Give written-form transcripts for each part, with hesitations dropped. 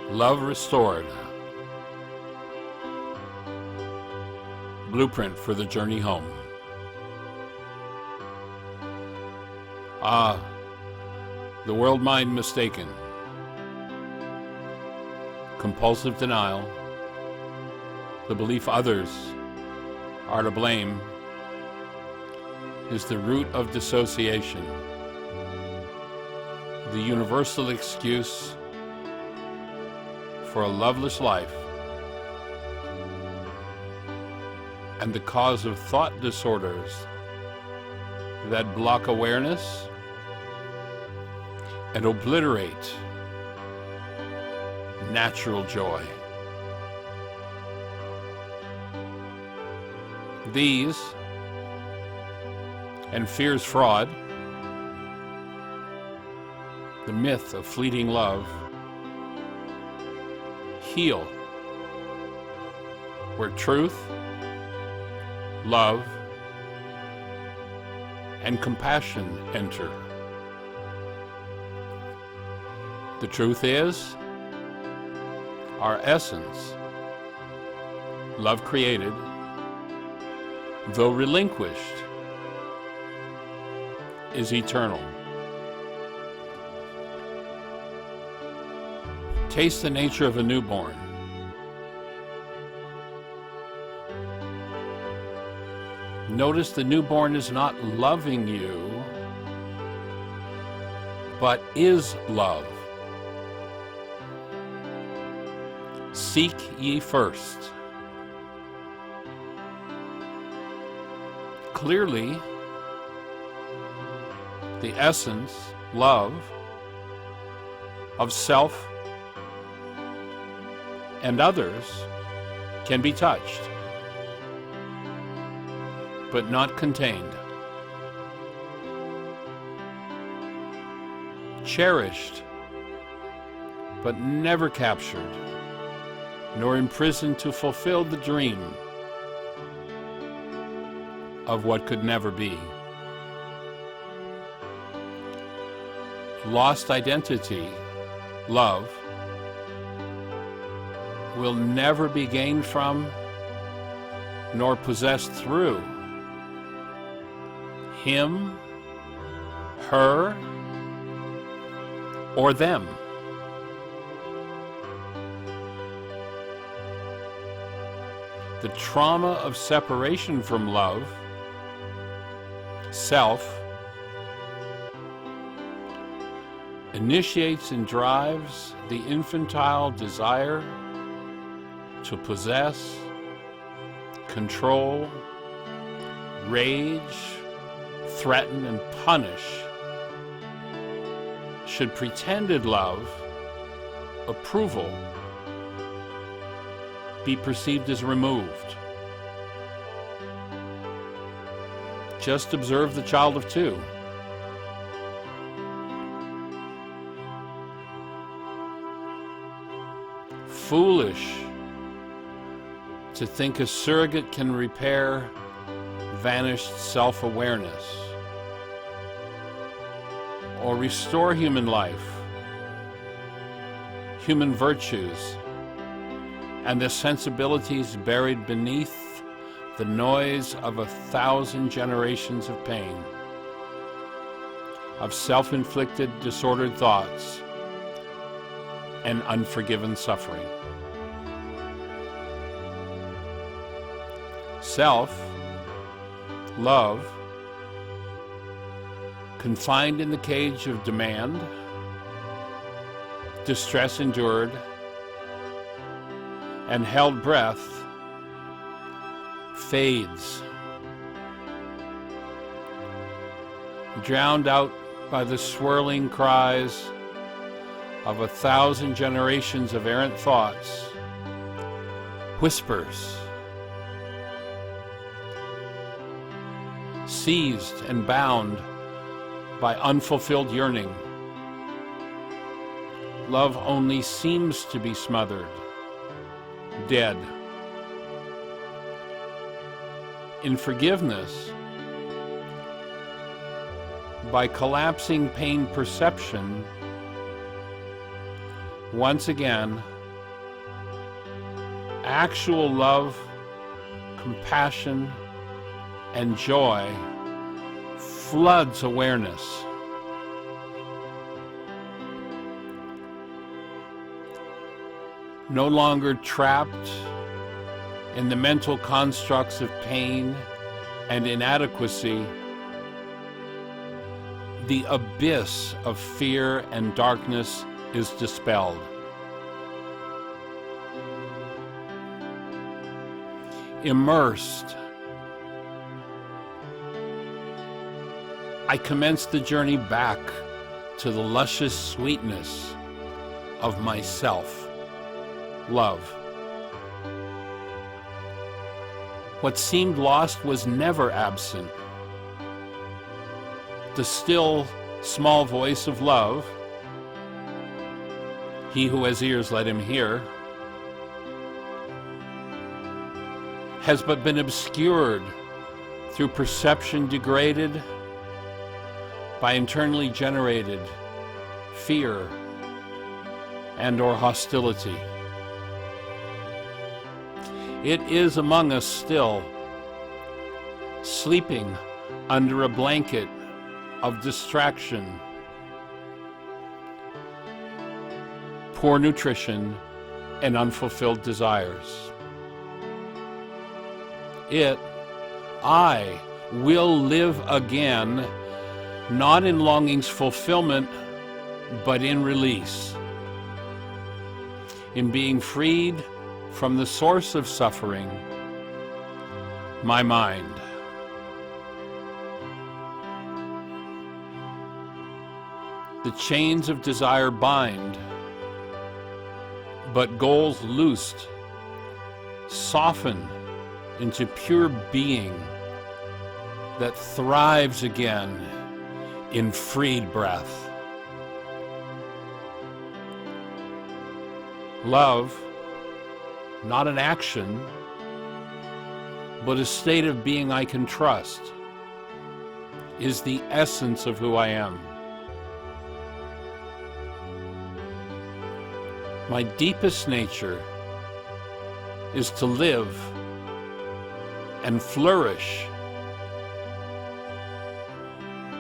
Love Restored. Blueprint for the Journey Home. The world mind mistaken. Compulsive denial. The belief others are to blame is the root of dissociation. The universal excuse for a loveless life and the cause of thought disorders that block awareness and obliterate natural joy. These and fear's fraud, the myth of fleeting love, heal where truth, love, and compassion enter. The truth is, our essence, love created, though relinquished, is eternal. Taste the nature of a newborn. Notice the newborn is not loving you, but is love. Seek ye first. Clearly, the essence, love, of self and others can be touched, but not contained. Cherished, but never captured, nor imprisoned to fulfill the dream of what could never be. Lost identity, love, will never be gained from nor possessed through him, her, or them. The trauma of separation from love, self, initiates and drives the infantile desire to possess, control, rage, threaten, and punish. Should pretended love, approval, be perceived as removed. Just observe the child of 2. Foolish to think a surrogate can repair vanished self-awareness or restore human life, human virtues, and the sensibilities buried beneath the noise of 1,000 generations of pain, of self-inflicted disordered thoughts and unforgiven suffering. Self, love, confined in the cage of demand, distress endured, and held breath, fades, drowned out by the swirling cries of 1,000 generations of errant thoughts, whispers, seized and bound by unfulfilled yearning. Love only seems to be smothered, dead. In forgiveness, by collapsing pain perception, once again, actual love, compassion, and joy floods awareness. No longer trapped in the mental constructs of pain and inadequacy, the abyss of fear and darkness is dispelled. Immersed, I commence the journey back to the luscious sweetness of myself. Love. What seemed lost was never absent. The still, small voice of love, he who has ears, let him hear, has but been obscured through perception degraded by internally generated fear and/or hostility. It is among us still, sleeping under a blanket of distraction, poor nutrition, and unfulfilled desires. I will live again, not in longing's fulfillment, but in release, in being freed from the source of suffering, my mind. The chains of desire bind, but goals loosed soften into pure being that thrives again in freed breath. Love, not an action, but a state of being I can trust, is the essence of who I am. My deepest nature is to live and flourish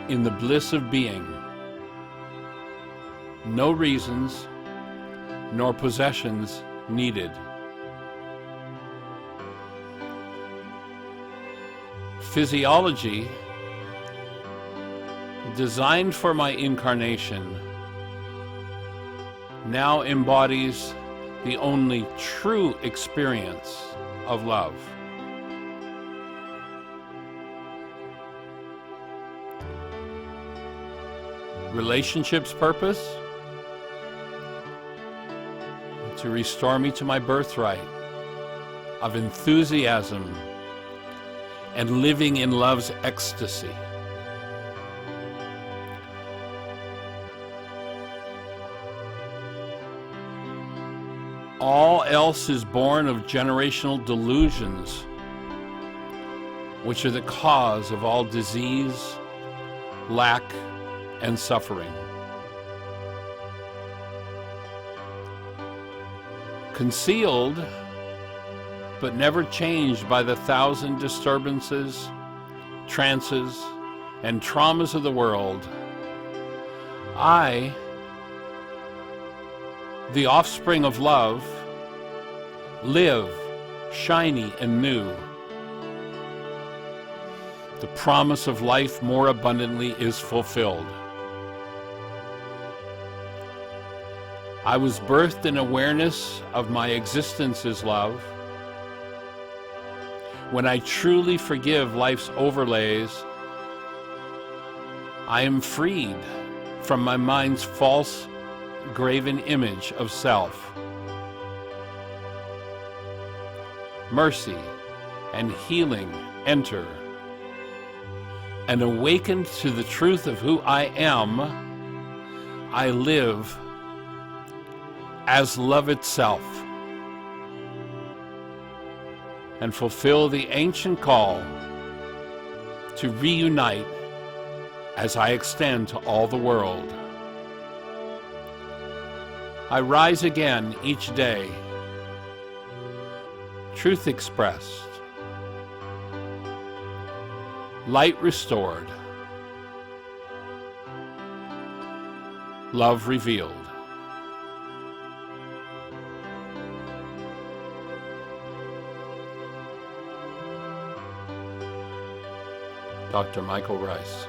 in the bliss of being. No reasons nor possessions needed. Physiology, designed for my incarnation, now embodies the only true experience of love. Relationship's purpose? To restore me to my birthright of enthusiasm and living in love's ecstasy. All else is born of generational delusions, which are the cause of all disease, lack, and suffering. Concealed, but never changed by the thousand disturbances, trances, and traumas of the world, I, the offspring of love, live shiny and new. The promise of life more abundantly is fulfilled. I was birthed in awareness of my existence as love. When I truly forgive life's overlays, I am freed from my mind's false, graven image of self. Mercy and healing enter, and awakened to the truth of who I am, I live as love itself, and fulfill the ancient call to reunite as I extend to all the world. I rise again each day, Truth expressed. Light restored. Love revealed. Dr. Michael Ryce.